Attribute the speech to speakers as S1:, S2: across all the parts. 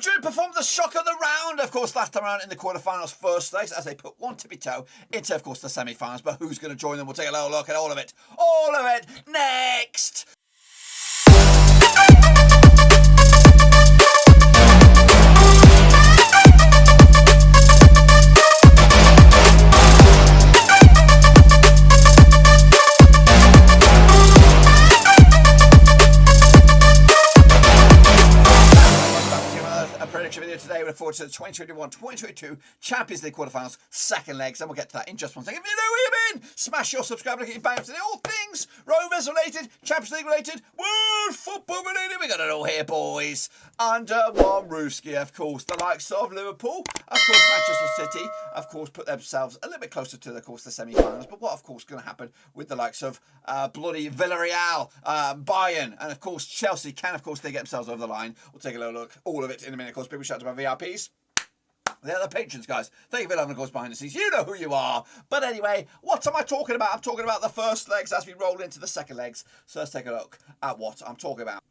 S1: Madrid performed the shock of the round, of course, last time around in the quarterfinals first legs as they put one tippy-toe into, of course, the semi-finals. But who's going to join them? We'll take a little look at all of it. All of it next. Video today. We look forward to the 2021-2022 Champions League quarterfinals, second legs, and we'll get to that in just one second. If you know where you've been, smash your subscribe, get your bang today. All things Rovers related, Champions League related, world football related. We got it all here, boys. Under one Ruski, of course, the likes of Liverpool, of course, Manchester City, of course, put themselves a little bit closer to, of course, the semi-finals. But what, of course, going to happen with the likes of bloody Villarreal, Bayern, and of course Chelsea? Can, of course, they get themselves over the line? We'll take a little look, all of it in a minute. Of course, big shout out to my VIPs. They're the patrons, guys. Thank you for loving, of course, behind the scenes. You know who you are. But anyway, what am I talking about? I'm talking about the first legs as we roll into the second legs. So let's take a look at what I'm talking about.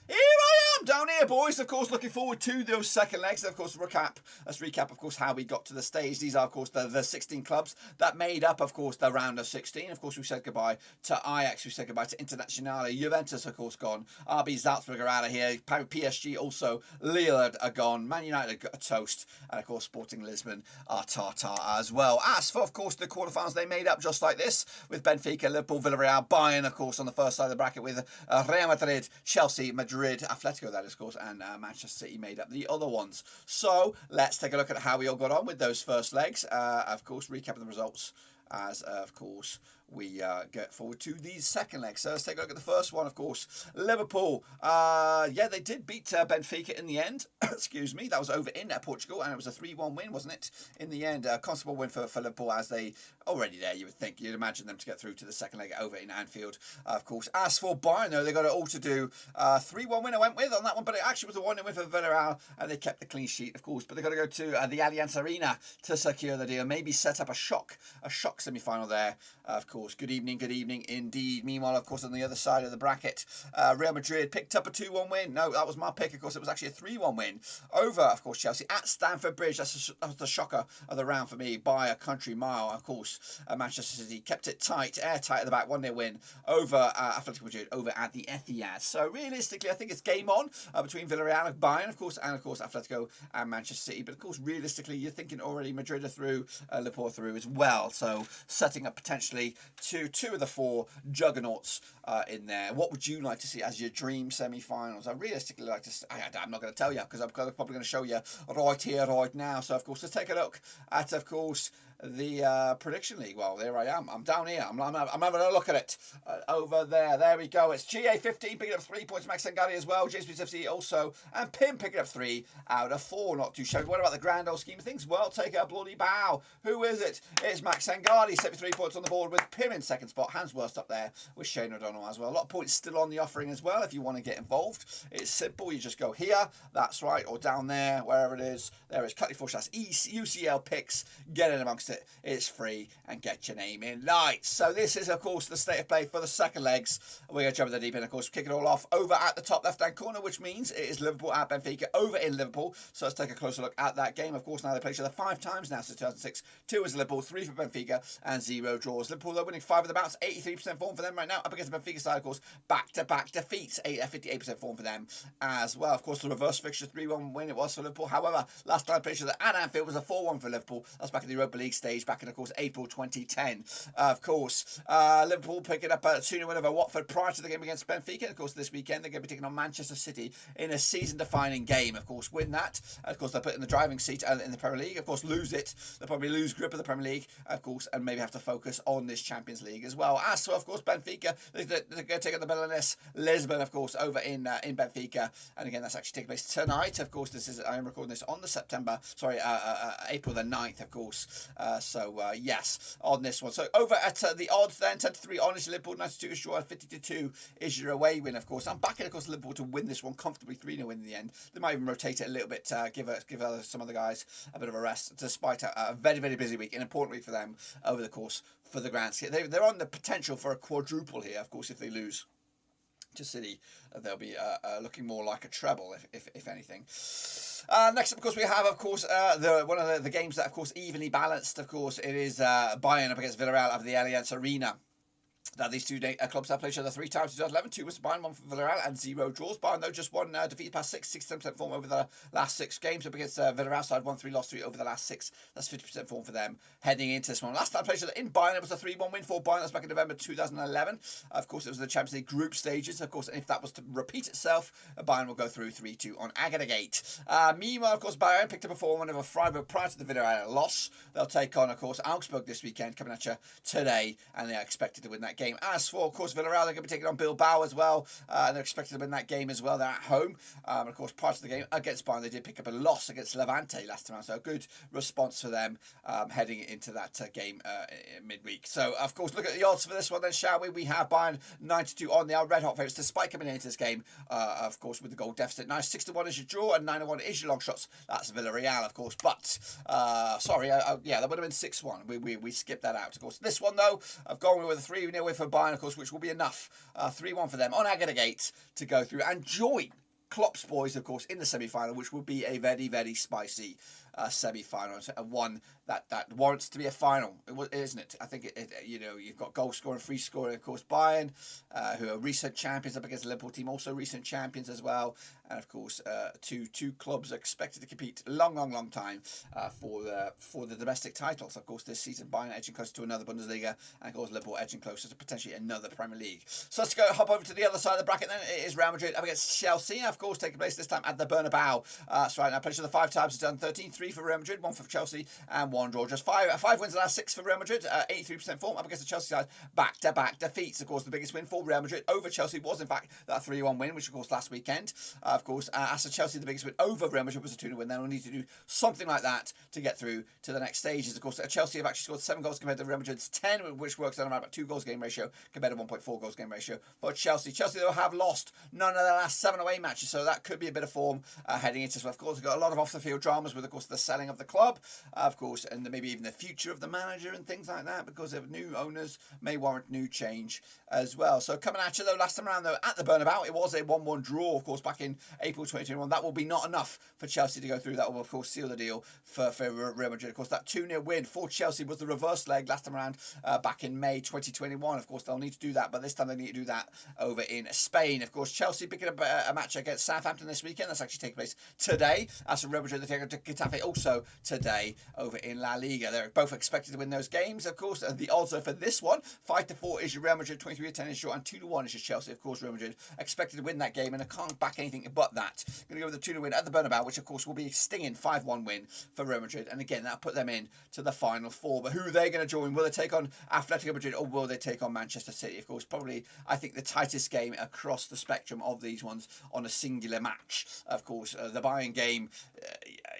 S1: Here I am, down here, boys. Of course, looking forward to those second legs. Of course, let's recap, of course, how we got to the stage. These are, of course, the 16 clubs that made up, of course, the round of 16. Of course, we said goodbye to Ajax. We said goodbye to Internazionale. Juventus, of course, gone. RB Salzburg are out of here. PSG also. Lille are gone. Man United are toast. And, of course, Sporting Lisbon are Tata as well. As for, of course, the quarterfinals, they made up just like this with Benfica, Liverpool, Villarreal, Bayern, of course, on the first side of the bracket with Real Madrid, Chelsea, Madrid, Atletico, that is, of course, and Manchester City made up the other ones. So let's take a look at how we all got on with those first legs. Of course, recapping the results as, of course, we get forward to the second leg. So let's take a look at the first one, of course. Liverpool, yeah, they did beat Benfica in the end. Excuse me, that was over in Portugal, and it was a 3-1 win, wasn't it? In the end, constable win for Liverpool, as they already there, you would think. You'd imagine them to get through to the second leg over in Anfield, of course. As for Bayern, though, they got it all to do. 3-1 win I went with on that one, but it actually was a 1-0 win for Villarreal, and they kept the clean sheet, of course. But they got to go to the Allianz Arena to secure the deal. Maybe set up a shock semi-final there, of course. Good evening indeed. Meanwhile, of course, on the other side of the bracket, Real Madrid picked up a 2-1 win. No, that was my pick. Of course, it was actually a 3-1 win over, of course, Chelsea at Stamford Bridge. That was the shocker of the round for me by a country mile. Of course, Manchester City kept it tight, airtight at the back, 1-0 win over Atletico Madrid over at the Etihad. So realistically, I think it's game on between Villarreal and Bayern, of course, and of course Atletico and Manchester City. But of course, realistically, you're thinking already Madrid are through, Liverpool are through as well. So setting up potentially two of the four juggernauts in there. What would you like to see as your dream semi-finals? I realistically like to see, I'm not going to tell you because I'm probably going to show you right here, right now. So, of course, let's take a look at, of course, the prediction league. Well, there I am. I'm down here. I'm having a look at it over there. There we go. It's GA15 picking up 3 points. Max Sangari as well. JSP's FC also. And Pim picking up 3 out of 4. Not too shabby. What about the grand old scheme of things? Well, take a bloody bow. Who is it? It's Max Sangari. 73 points on the board with Pim in second spot. Hansworth up there with Shane O'Donnell as well. A lot of points still on the offering as well if you want to get involved. It's simple. You just go here. That's right. Or down there, wherever it is. There is Cutty Forecast. UCL picks. Get in amongst it. It's free and get your name in lights. So this is, of course, the state of play for the second legs. We're going to jump in the deep end, of course, kick it all off over at the top left-hand corner, which means it is Liverpool at Benfica over in Liverpool. So let's take a closer look at that game. Of course, now they play each other 5 times now since 2006. 2 is Liverpool, 3 for Benfica, and 0 draws. Liverpool, though, winning 5 of the bounce, 83% form for them right now. Up against the Benfica side, of course, back-to-back defeats, 58% form for them as well. Of course, the reverse fixture, 3-1 win it was for Liverpool. However, last time they played each other at Anfield was a 4-1 for Liverpool. That's back in the Europa League stage, back in, of course, April 2010. Of course, Liverpool picking up a 2-0 win over Watford prior to the game against Benfica. Of course, this weekend they're going to be taking on Manchester City in a season-defining game. Of course, win that. Of course, they'll put in the driving seat in the Premier League. Of course, lose it. They'll probably lose grip of the Premier League, of course, and maybe have to focus on this Champions League as well. As for, of course, Benfica, they're going to take on the Belenenses Lisbon, of course, over in Benfica. And again, that's actually taking place tonight. Of course, I am recording this on the April the 9th, of course. Yes, on this one. So over at the odds then, 10-3 on is Liverpool, 92 is draw, 50-2 is your away win, of course. I'm backing, of course, Liverpool to win this one comfortably, 3-0 win in the end. They might even rotate it a little bit, give some other guys a bit of a rest, despite a very, very busy week, an important week for them over the course for the grand scheme. They're on the potential for a quadruple here, of course, if they lose City, they'll be looking more like a treble, if anything. Next up, of course, we have, of course, one of the games that, of course, evenly balanced. Of course, it is Bayern up against Villarreal of the Allianz Arena. Now, these two clubs have played each other 3 times in 2011. 2 was Bayern, 1 for Villarreal, and 0 draws. Bayern, though, just one defeated past 67% form over the last 6 games. Up against Villarreal side, 1-3, lost 3 over the last 6. That's 50% form for them heading into this one. Last time played each other in Bayern, it was a 3-1 win for Bayern. That was back in November 2011. Of course, it was the Champions League group stages. Of course, if that was to repeat itself, Bayern will go through 3-2 on aggregate. Meanwhile, of course, Bayern picked up a 4-1 over Freiburg prior to the Villarreal loss. They'll take on, of course, Augsburg this weekend, coming at you today, and they are expected to win that game. As for, of course, Villarreal, they're going to be taking on Bilbao as well, and they're expected to win that game as well. They're at home. Of course, part of the game against Bayern, they did pick up a loss against Levante last time, so a good response for them heading into that game midweek. So, of course, look at the odds for this one then, shall we? We have Bayern 92 on. They are red hot favourites despite coming into this game, of course, with the goal deficit. Now, 6-1 is your draw and 9-1 is your long shots. That's Villarreal, of course, but sorry, yeah, that would have been 6-1. We skipped that out, of course. This one, though, I've gone with a 3-0 win for Bayern, of course, which will be enough. 3-1 for them on aggregate to go through and join Klopp's boys, of course, in the semi-final, which will be a very, very spicy semi-final, and one that warrants to be a final, isn't it? I think you've got goal scoring, free scoring, of course, Bayern, who are recent champions up against the Liverpool team, also recent champions as well, and of course, two clubs are expected to compete long time for the domestic titles. Of course, this season, Bayern edging closer to another Bundesliga, and of course, Liverpool edging closer to potentially another Premier League. So let's hop over to the other side of the bracket. Then it is Real Madrid up against Chelsea, of course, taking place this time at the Bernabeu. That's right. Now, played each other 5 times. It's done 13-3 for Real Madrid, 1 for Chelsea, and 1 draw. Just 5 wins the last 6 for Real Madrid. 83% form up against the Chelsea side. Back-to-back defeats. Of course, the biggest win for Real Madrid over Chelsea was, in fact, that 3-1 win, which, of course, last weekend. Of course, as for Chelsea, the biggest win over Real Madrid was a 2-0 win. They'll need to do something like that to get through to the next stages. Of course, Chelsea have actually scored 7 goals compared to Real Madrid's 10, which works out around about 2 goals game ratio compared to 1.4 goals game ratio. But Chelsea, though, have lost none of their last 7 away matches, so that could be a bit of form heading into this. Of course, we've got a lot of off-the-field dramas with, of course, the selling of the club, of course, and maybe even the future of the manager and things like that, because of new owners may warrant new change as well. So coming at you, though, last time around, though, at the Bernabeu, it was a 1-1 draw, of course, back in April 2021. That will be not enough for Chelsea to go through. That will, of course, seal the deal for Real Madrid. Of course, that 2-0 win for Chelsea was the reverse leg last time around back in May 2021. Of course, they'll need to do that, but this time they need to do that over in Spain. Of course, Chelsea picking up a match against Southampton this weekend. That's actually taking place today. As for Real Madrid, they take on Getafe also today over in La Liga. They're both expected to win those games, of course. The odds are for this one: 5-4 is your Real Madrid, 23-10 is your, and 2-1 is your Chelsea. Of course, Real Madrid expected to win that game, and I can't back anything but that. Going to go with the 2-0 win at the Bernabeu, which of course will be a stinging 5-1 win for Real Madrid, and again that'll put them in to the final 4. But who are they going to join? Will they take on Atletico Madrid or will they take on Manchester City? Of course, probably I think the tightest game across the spectrum of these ones on a singular match. Of course, the Bayern game,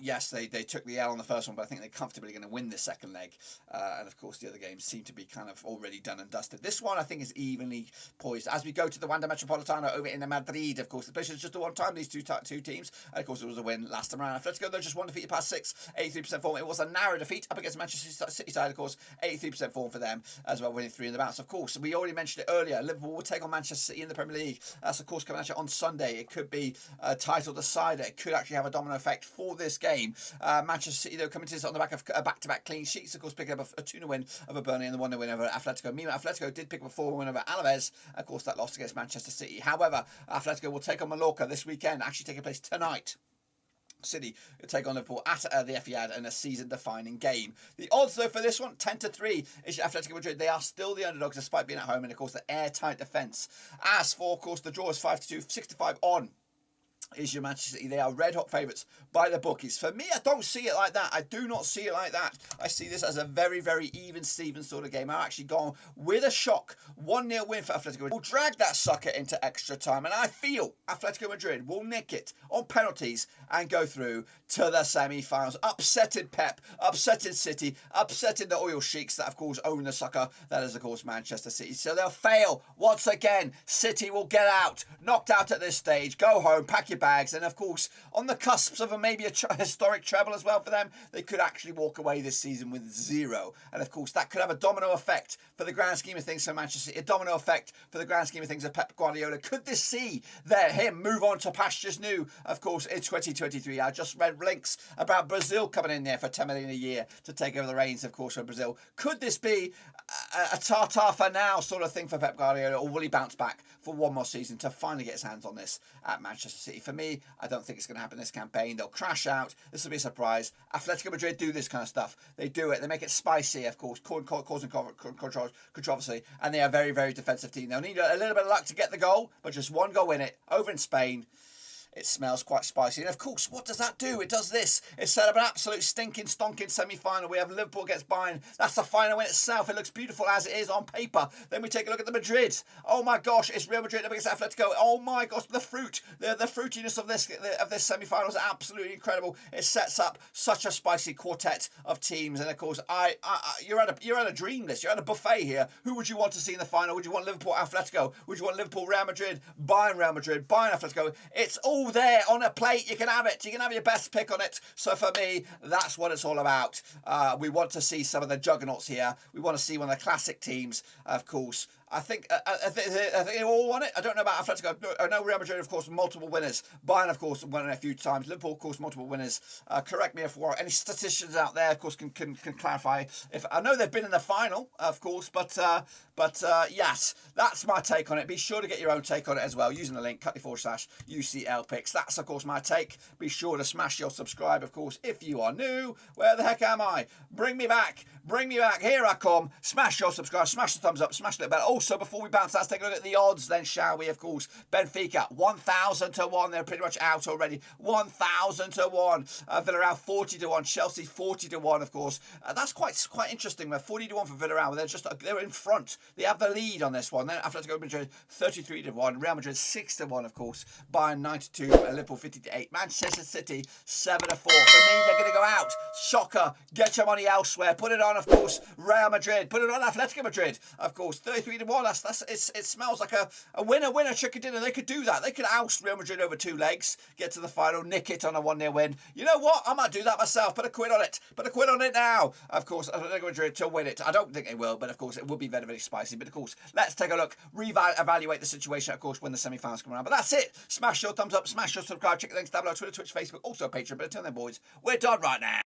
S1: yes, they took the L on the first one, but I think they're comfortably going to win the second leg. And of course, the other games seem to be kind of already done and dusted. This one, I think, is evenly poised. As we go to the Wanda Metropolitano over in Madrid, of course, the place is just the one time, these two teams. And of course, it was a win last time around. Atletico, though, just one defeated past 6, 83% form. It was a narrow defeat up against Manchester City side, of course, 83% form for them as well, winning 3 in the bounce. Of course, we already mentioned it earlier. Liverpool will take on Manchester City in the Premier League. That's, of course, coming at you on Sunday. It could be a title decider. It could actually have a domino effect for this game. Manchester City, though, coming to this on the back of back-to-back clean sheets, of course, picking up a 2-0 win over Burnley and the 1-0 win over Atletico. Meanwhile, Atletico did pick up a 4-1 win over Alaves. Of course, that lost against Manchester City. However, Atletico will take on Mallorca this weekend, actually taking place tonight. City take on Liverpool at the Etihad in a season-defining game. The odds, though, for this one, 10-3 is Atletico Madrid. They are still the underdogs despite being at home, and of course the airtight defence. As for, of course, the draw is 5-2, 6-5 on is your Manchester City. They are red-hot favourites by the bookies. For me, I don't see it like that. I do not see it like that. I see this as a very, very even-Steven sort of game. I've actually gone with a shock 1-0 win for Atletico Madrid. We'll drag that sucker into extra time, and I feel Atletico Madrid will nick it on penalties and go through to the semi-finals. Upsetting Pep, upsetting City, upsetting the oil sheiks that, of course, own the sucker. That is, of course, Manchester City. So they'll fail once again. City will get out, knocked out at this stage. Go home, pack your your bags. And of course, on the cusps of maybe a historic treble as well for them, they could actually walk away this season with 0. And of course, that could have a domino effect for the grand scheme of things for Manchester City, a domino effect for the grand scheme of things of Pep Guardiola. Could this see him move on to pastures new, of course, in 2023? I just read links about Brazil coming in there for 10 million a year to take over the reins, of course, for Brazil. Could this be a Tata for now sort of thing for Pep Guardiola, or will he bounce back for one more season to finally get his hands on this at Manchester City? For me, I don't think it's going to happen this campaign. They'll crash out. This will be a surprise. Atletico Madrid do this kind of stuff. They do it. They make it spicy, of course, causing controversy, and they are a very, very defensive team. They'll need a little bit of luck to get the goal, but just one goal in it over in Spain. It smells quite spicy. And of course, what does that do? It does this. It set up an absolute stonking semi-final. We have Liverpool against Bayern. That's the final in itself. It looks beautiful as it is on paper. Then we take a look at the Madrid. Oh my gosh, it's Real Madrid against Atletico. Oh my gosh, the fruitiness of this semi-final is absolutely incredible. It sets up such a spicy quartet of teams. And of course, you're at a dream list. You're at a buffet here. Who would you want to see in the final? Would you want Liverpool Atletico? Would you want Liverpool Real Madrid? Bayern Real Madrid? Bayern Atletico? It's all there on a plate. You can have it. You can have your best pick on it. So for me, that's what it's all about. We want to see some of the juggernauts here. We want to see one of the classic teams, of course. I think they all won it. I don't know about Atletico. I know Real Madrid, of course, multiple winners. Bayern, of course, won it a few times. Liverpool, of course, multiple winners. Correct me if wrong. Any statisticians out there, of course, can clarify. If I know they've been in the final, of course, but yes, that's my take on it. Be sure to get your own take on it as well using the link /UCL picks. That's, of course, my take. Be sure to smash your subscribe, of course, if you are new. Where the heck am I? Bring me back. Bring me back. Here I come. Smash your subscribe. Smash the thumbs up. Smash the bell. Also, before we bounce, let's take a look at the odds then, shall we? Of course, Benfica, 1,000 to 1. They're pretty much out already. 1,000 to 1. Villarreal, 40 to 1. Chelsea, 40 to 1, of course. That's quite interesting. They're 40 to 1 for Villarreal. They're in front. They have the lead on this one. Then Atletico Madrid, 33 to 1. Real Madrid, 6 to 1, of course. Bayern, 92. Liverpool, 50 to 8. Manchester City, 7 to 4. For me, they're going to go out. Shocker. Get your money elsewhere. Put it on, of course, Real Madrid. Put it on Atletico Madrid, of course. 33 to 1. It smells like a winner chicken dinner. They could do that. They could oust Real Madrid over 2 legs, get to the final, nick it on a 1-0 win. You know what? I might do that myself. Put a quid on it. Put a quid on it now. Of course, Atletico Madrid to win it. I don't think they will, but of course, it would be very, very spicy. But of course, let's take a look, evaluate the situation, of course, when the semi-finals come around. But that's it. Smash your thumbs up, smash your subscribe, check the links down below, Twitter, Twitch, Facebook, also Patreon. But until then, boys, we're done right now.